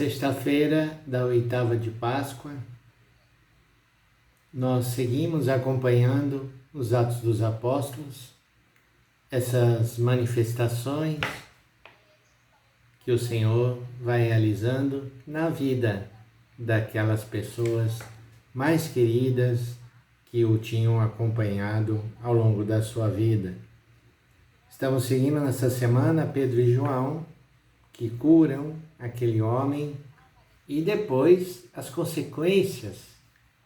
Sexta-feira da oitava de Páscoa, nós seguimos acompanhando os Atos dos Apóstolos, essas manifestações que o Senhor vai realizando na vida daquelas pessoas mais queridas que o tinham acompanhado ao longo da sua vida. Estamos seguindo nessa semana Pedro e João, que curam aquele homem, e depois as consequências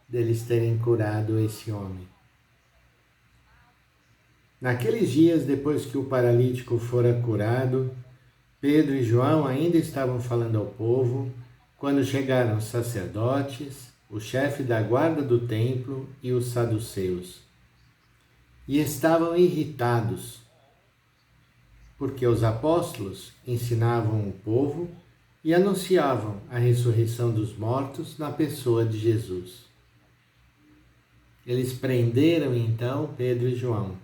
deles terem curado esse homem. Naqueles dias, depois que o paralítico fora curado, Pedro e João ainda estavam falando ao povo, quando chegaram os sacerdotes, o chefe da guarda do templo e os saduceus. E estavam irritados, porque os apóstolos ensinavam o povo e anunciavam a ressurreição dos mortos na pessoa de Jesus. Eles prenderam então Pedro e João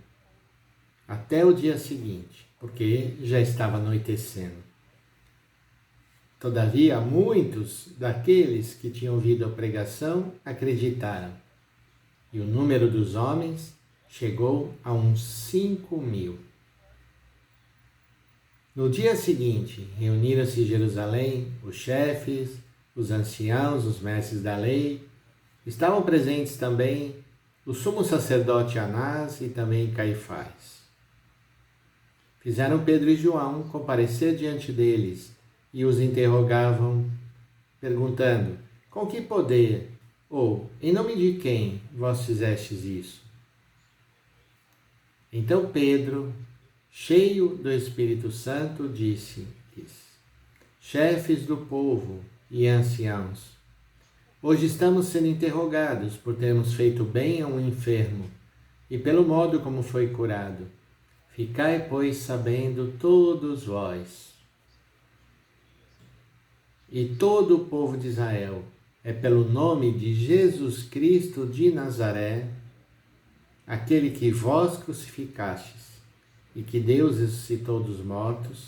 até o dia seguinte, porque já estava anoitecendo. Todavia, muitos daqueles que tinham ouvido a pregação acreditaram, e o número dos homens chegou a uns 5.000. No dia seguinte, reuniram-se em Jerusalém os chefes, os anciãos, os mestres da lei. Estavam presentes também o sumo sacerdote Anás e também Caifás. Fizeram Pedro e João comparecer diante deles e os interrogavam, perguntando: com que poder, ou em nome de quem vós fizestes isso? Então Pedro, cheio do Espírito Santo, disse-lhes: chefes do povo e anciãos, hoje estamos sendo interrogados por termos feito bem a um enfermo e pelo modo como foi curado. Ficai, pois, sabendo todos vós e todo o povo de Israel, é pelo nome de Jesus Cristo de Nazaré, aquele que vós crucificastes e que Deus ressuscitou dos mortos,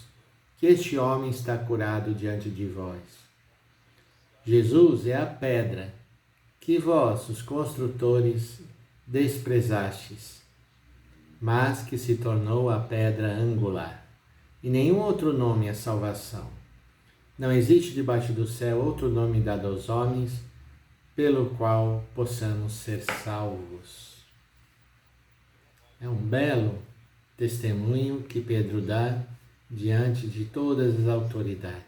que este homem está curado diante de vós. Jesus é a pedra que vós, os construtores, desprezastes, mas que se tornou a pedra angular. E nenhum outro nome é salvação. Não existe debaixo do céu outro nome dado aos homens, pelo qual possamos ser salvos. É um belo testemunho que Pedro dá diante de todas as autoridades,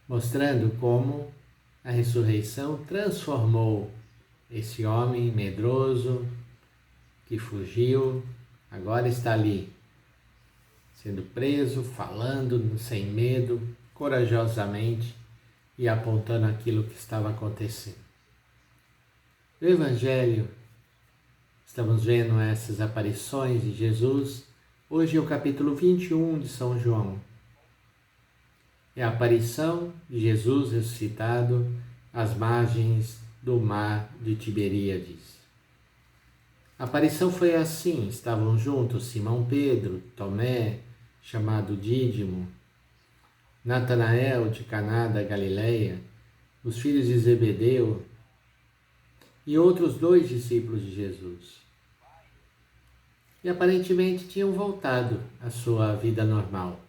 mostrando como a ressurreição transformou esse homem medroso que fugiu, agora está ali, sendo preso, falando sem medo, corajosamente e apontando aquilo que estava acontecendo. No Evangelho, estamos vendo essas aparições de Jesus. Hoje é o capítulo 21 de São João. É a aparição de Jesus ressuscitado às margens do mar de Tiberíades. A aparição foi assim: estavam juntos Simão Pedro, Tomé, chamado Dídimo, Natanael de Caná da Galileia, os filhos de Zebedeu e outros 2 discípulos de Jesus. E aparentemente tinham voltado à sua vida normal.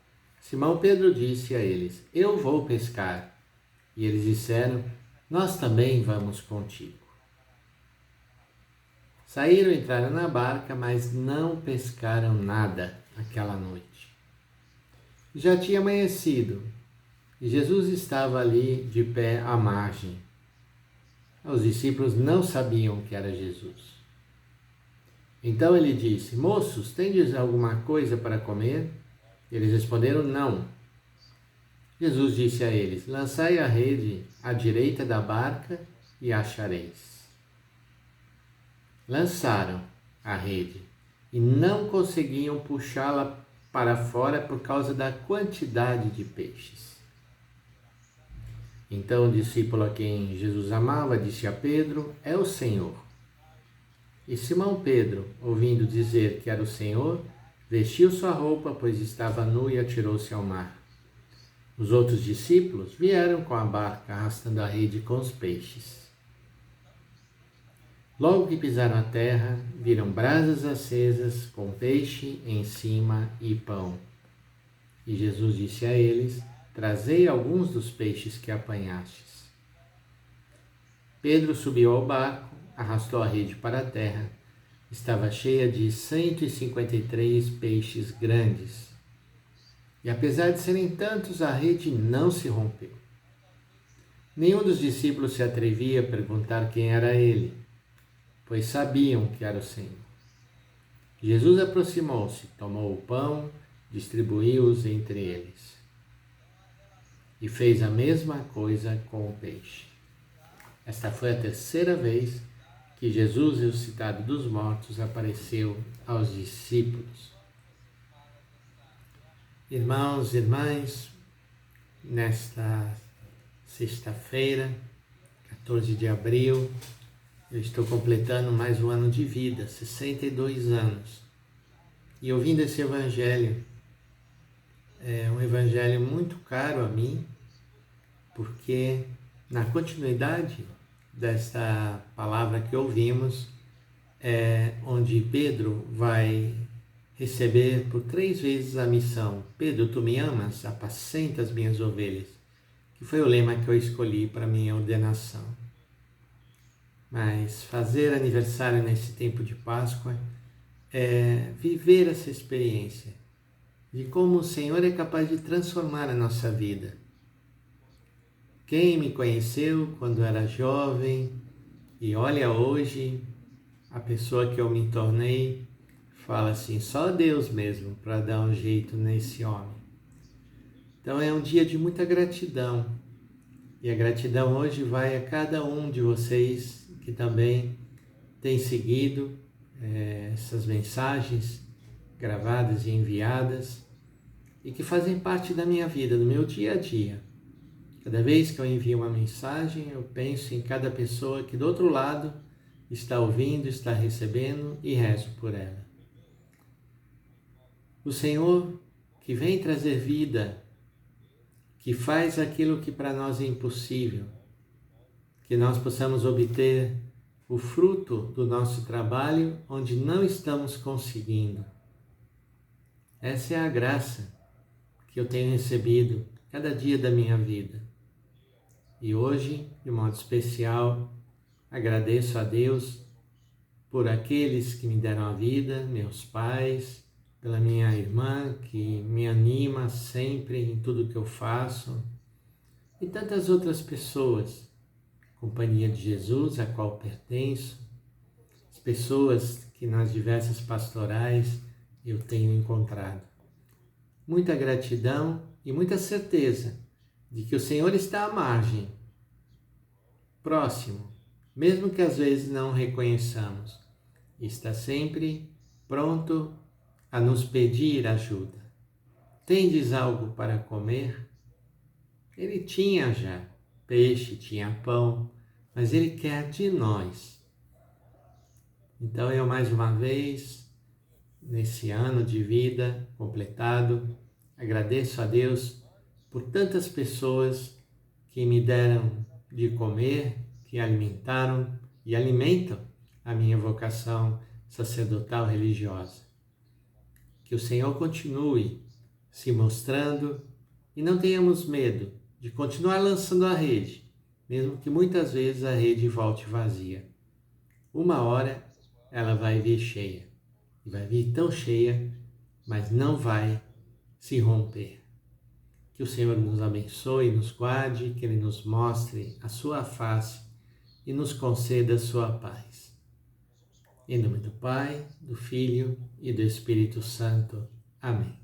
Simão Pedro disse a eles: eu vou pescar. E eles disseram: nós também vamos contigo. Saíram, entraram na barca, mas não pescaram nada aquela noite. Já tinha amanhecido e Jesus estava ali de pé à margem. Os discípulos não sabiam que era Jesus. Então ele disse: moços, tendes alguma coisa para comer? Eles responderam: não. Jesus disse a eles: lançai a rede à direita da barca e achareis. Lançaram a rede e não conseguiam puxá-la para fora por causa da quantidade de peixes. Então o discípulo a quem Jesus amava disse a Pedro: é o Senhor. E Simão Pedro, ouvindo dizer que era o Senhor, vestiu sua roupa, pois estava nu, e atirou-se ao mar. Os outros discípulos vieram com a barca arrastando a rede com os peixes. Logo que pisaram a terra, viram brasas acesas com peixe em cima e pão. E Jesus disse a eles: trazei alguns dos peixes que apanhastes. Pedro subiu ao barco, arrastou a rede para a terra. Estava cheia de 153 peixes grandes. E apesar de serem tantos, a rede não se rompeu. Nenhum dos discípulos se atrevia a perguntar quem era ele, pois sabiam que era o Senhor. Jesus aproximou-se, tomou o pão, distribuiu-os entre eles. E fez a mesma coisa com o peixe. Esta foi a terceira vez que Jesus, ressuscitado dos mortos, apareceu aos discípulos. Irmãos e irmãs, nesta sexta-feira, 14 de abril, eu estou completando mais um ano de vida, 62 anos. E ouvindo esse evangelho, é um evangelho muito caro a mim, porque na continuidade desta palavra que ouvimos, é onde Pedro vai receber por 3 vezes a missão: Pedro, tu me amas? Apacenta as minhas ovelhas. Que foi o lema que eu escolhi para minha ordenação. Mas fazer aniversário nesse tempo de Páscoa é viver essa experiência de como o Senhor é capaz de transformar a nossa vida. Quem me conheceu quando era jovem e olha hoje a pessoa que eu me tornei, fala assim: só Deus mesmo para dar um jeito nesse homem. Então é um dia de muita gratidão. E a gratidão hoje vai a cada um de vocês que também tem seguido essas mensagens gravadas e enviadas e que fazem parte da minha vida, do meu dia a dia. Cada vez que eu envio uma mensagem, eu penso em cada pessoa que do outro lado está ouvindo, está recebendo e rezo por ela. O Senhor que vem trazer vida, que faz aquilo que para nós é impossível, que nós possamos obter o fruto do nosso trabalho onde não estamos conseguindo. Essa é a graça que eu tenho recebido cada dia da minha vida. E hoje, de modo especial, agradeço a Deus por aqueles que me deram a vida, meus pais, pela minha irmã que me anima sempre em tudo que eu faço, e tantas outras pessoas, Companhia de Jesus, a qual pertenço, as pessoas que nas diversas pastorais eu tenho encontrado. Muita gratidão e muita certeza de que o Senhor está à margem, próximo, mesmo que às vezes não reconheçamos, está sempre pronto a nos pedir ajuda. Tendes algo para comer? Ele tinha já peixe, tinha pão, mas Ele quer de nós. Então eu mais uma vez, nesse ano de vida completado, agradeço a Deus por tantas pessoas que me deram de comer, que alimentaram e alimentam a minha vocação sacerdotal religiosa. Que o Senhor continue se mostrando e não tenhamos medo de continuar lançando a rede, mesmo que muitas vezes a rede volte vazia. Uma hora ela vai vir cheia, e vai vir tão cheia, mas não vai se romper. Que o Senhor nos abençoe, nos guarde, que Ele nos mostre a sua face e nos conceda a sua paz. Em nome do Pai, do Filho e do Espírito Santo. Amém.